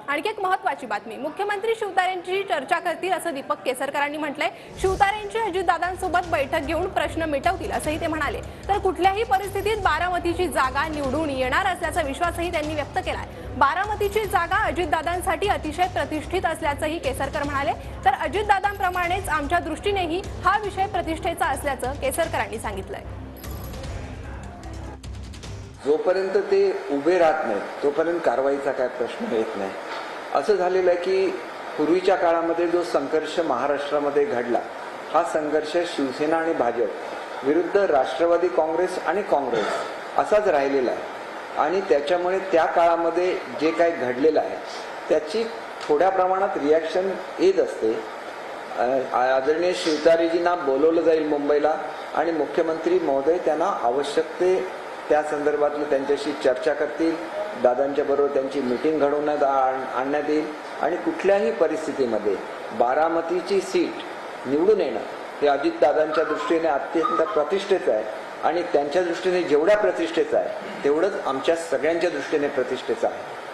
आणखी एक महत्त्वाची बातमी, मुख्यमंत्री शिवतारेंची चर्चा करतील असं दीपक केसरकरांनी म्हटलंय। शिवतारेंची अजितदादांसोबत बैठक घेऊन प्रश्न मिटवतील असंही ते म्हणाले। तर कुठल्याही परिस्थितीत बारामतीची जागा निवडून येणार असल्याचा विश्वासही त्यांनी व्यक्त केलाय। बारामतीची जागा अजितदादांसाठी अतिशय प्रतिष्ठित असल्याचंही केसरकर म्हणाले। तर अजितदादांप्रमाणेच आमच्या दृष्टीनेही हा विषय प्रतिष्ठेचा असल्याचं केसरकरांनी सांगितलंय। जोपर्यंत ते उभे राहत नाहीत तोपर्यंत कारवाईचा काय प्रश्न येत नाही। असं झालेलं आहे की पूर्वीच्या काळामध्ये जो संघर्ष महाराष्ट्रामध्ये घडला, हा संघर्ष शिवसेना आणि भाजप विरुद्ध राष्ट्रवादी काँग्रेस आणि काँग्रेस असाच राहिलेला आहे। आणि त्याच्यामुळे त्या काळामध्ये जे काही घडलेलं आहे त्याची थोड्या प्रमाणात रिॲक्शन येत असते। आदरणीय शिवतारेजींना बोलवलं जाईल मुंबईला आणि मुख्यमंत्री महोदय त्यांना आवश्यक ते त्या संदर्भातलं त्यांच्याशी चर्चा करतील, दादांच्या बरोबर त्यांची मीटिंग घडवण्यात आणण्यात येईल आणि कुठल्याही परिस्थितीमध्ये बारामतीची सीट निवडून येणं हे अजितदादांच्या दृष्टीने अत्यंत प्रतिष्ठेचं आहे आणि त्यांच्या दृष्टीने जेवढ्या प्रतिष्ठेचं आहे तेवढंच आमच्या सगळ्यांच्या दृष्टीने प्रतिष्ठेचं आहे।